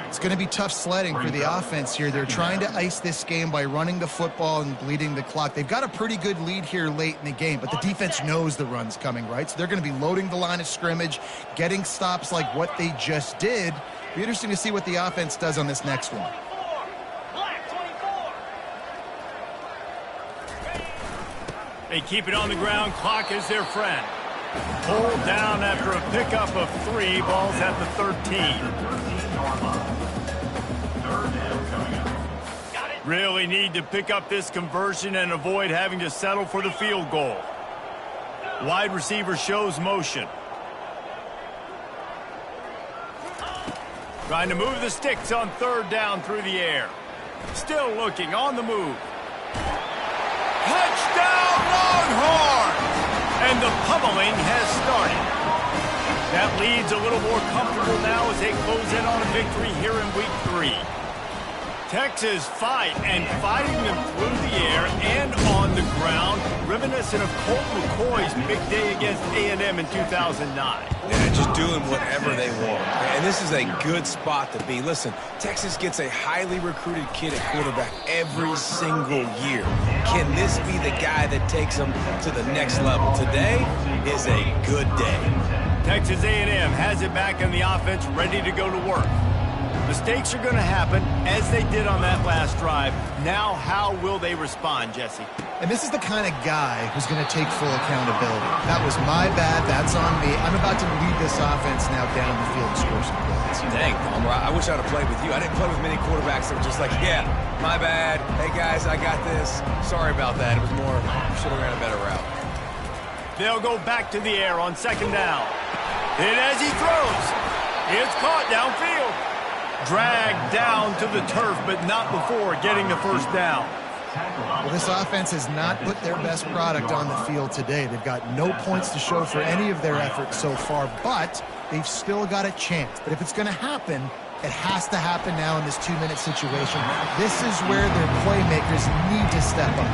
It's going to be tough sledding for the offense here. They're trying to ice this game by running the football and bleeding the clock. They've got a pretty good lead here late in the game, but the defense knows the run's coming, right? So they're going to be loading the line of scrimmage, getting stops like what they just did. Be interesting to see what the offense does on this next one. Black 24. They keep it on the ground. Clock is their friend. Pulled down after a pickup of 3. Ball's at the 13. Really need to pick up this conversion and avoid having to settle for the field goal. Wide receiver shows motion. Trying to move the sticks on 3rd down through the air. Still looking on the move. Touchdown Longhorns! And the pummeling has started. That lead's a little more comfortable now as they close in on a victory here in week 3. Texas fighting them through the air and on the ground, reminiscent of Colt McCoy's big day against A&M in 2009. Yeah, just doing whatever they want. And this is a good spot to be. Listen, Texas gets a highly recruited kid at quarterback every single year. Can this be the guy that takes them to the next level? Today is a good day. Texas A&M has it back in the offense, ready to go to work. Mistakes are going to happen, as they did on that last drive. Now, how will they respond, Jesse? And this is the kind of guy who's going to take full accountability. That was my bad. That's on me. I'm about to lead this offense now down the field and score some points. Dang, Palmer, I wish I'd have played with you. I didn't play with many quarterbacks that were just like, yeah, my bad. Hey, guys, I got this. Sorry about that. It was more, should have ran a better route. They'll go back to the air on 2nd down. And as he throws, it's caught downfield. Dragged down to the turf, but not before getting the 1st down. Well, this offense has not put their best product on the field today. They've got no points to show for any of their efforts so far, but they've still got a chance. But if it's going to happen, it has to happen now in this 2-minute situation. This is where their playmakers need to step up.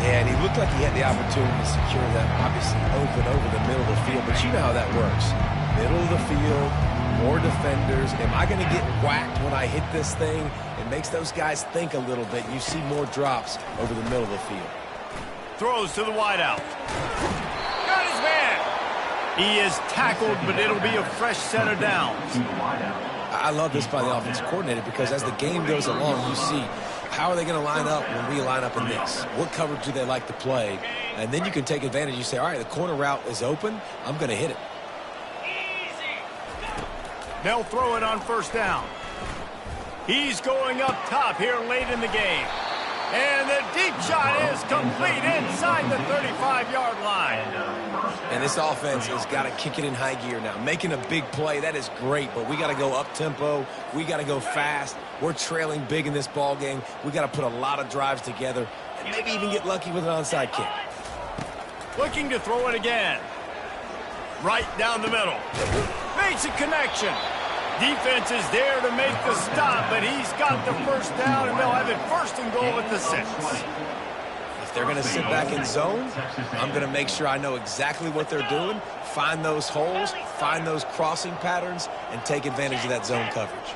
Yeah, and he looked like he had the opportunity to secure that, obviously open over the middle of the field, but you know how that works. Middle of the field, more defenders. Am I going to get whacked when I hit this thing? It makes those guys think a little bit. You see more drops over the middle of the field. Throws to the wideout. Got his man. He is tackled, but it'll be a fresh set of downs. I love this by the offensive coordinator because as the game goes along, you see how are they going to line up when we line up in this? What coverage do they like to play? And then you can take advantage. You say, all right, the corner route is open. I'm going to hit it. They'll throw it on 1st down. He's going up top here late in the game. And the deep shot is complete inside the 35-yard line. And this offense has got to kick it in high gear now. Making a big play, that is great, but we got to go up-tempo. We got to go fast. We're trailing big in this ball game. We got to put a lot of drives together and maybe even get lucky with an onside kick. Looking to throw it again. Right down the middle. Makes a connection. Defense is there to make the stop, but he's got the first down, and they'll have it first and goal at the 6. If they're going to sit back in zone, I'm going to make sure I know exactly what they're doing, find those holes, find those crossing patterns, and take advantage of that zone coverage.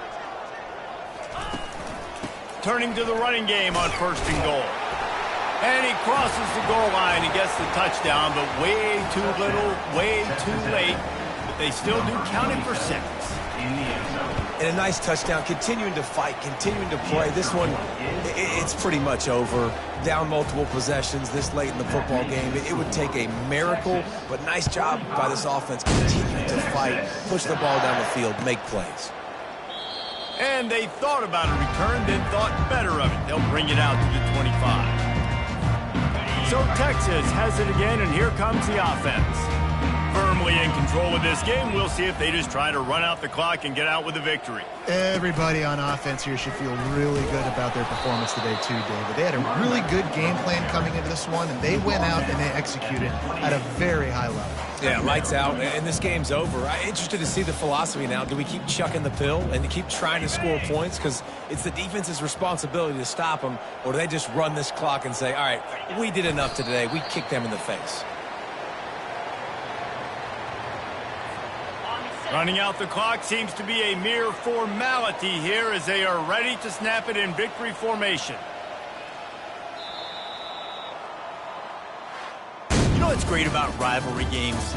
Turning to the running game on first and goal. And he crosses the goal line and gets the touchdown, but way too little, way too late. But they still do count it for 6. And a nice touchdown, continuing to fight, continuing to play. This one, it's pretty much over. Down multiple possessions this late in the football game. It would take a miracle, but nice job by this offense continuing to fight, push the ball down the field, make plays. And they thought about a return, then thought better of it. They'll bring it out to the 25. So Texas has it again, and here comes the offense. Firmly in control of this game. We'll see if they just try to run out the clock and get out with a victory. Everybody on offense here should feel really good about their performance today too, David. They had a really good game plan coming into this one, and they went out and they executed at a very high level. Yeah, lights out, and this game's over. I'm interested to see the philosophy now. Do we keep chucking the pill and keep trying to score points? Because it's the defense's responsibility to stop them, or do they just run this clock and say, all right, we did enough today. We kicked them in the face. Running out the clock seems to be a mere formality here as they are ready to snap it in victory formation. You know what's great about rivalry games?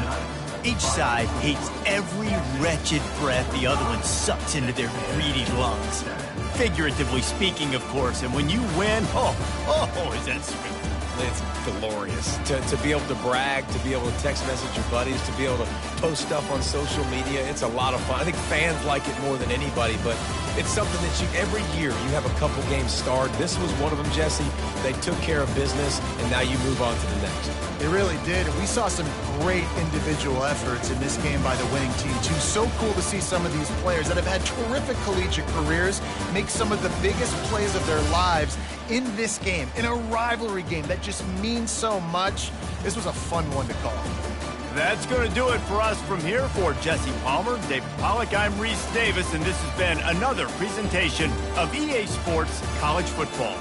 Each side hates every wretched breath the other one sucks into their greedy lungs. Figuratively speaking, of course, and when you win, oh, is that sweet. It's glorious to be able to brag, to be able to text message your buddies, to be able to post stuff on social media. It's a lot of fun. I think fans like it more than anybody, but it's something that every year you have a couple games starred. This was one of them, Jesse. They took care of business, and now you move on to the next. They really did, and we saw some great individual efforts in this game by the winning team, too. So cool to see some of these players that have had terrific collegiate careers make some of the biggest plays of their lives in this game, in a rivalry game that just means so much. This was a fun one to call. That's going to do it for us from here. For Jesse Palmer, David Pollack, I'm Reese Davis, and this has been another presentation of EA Sports College Football.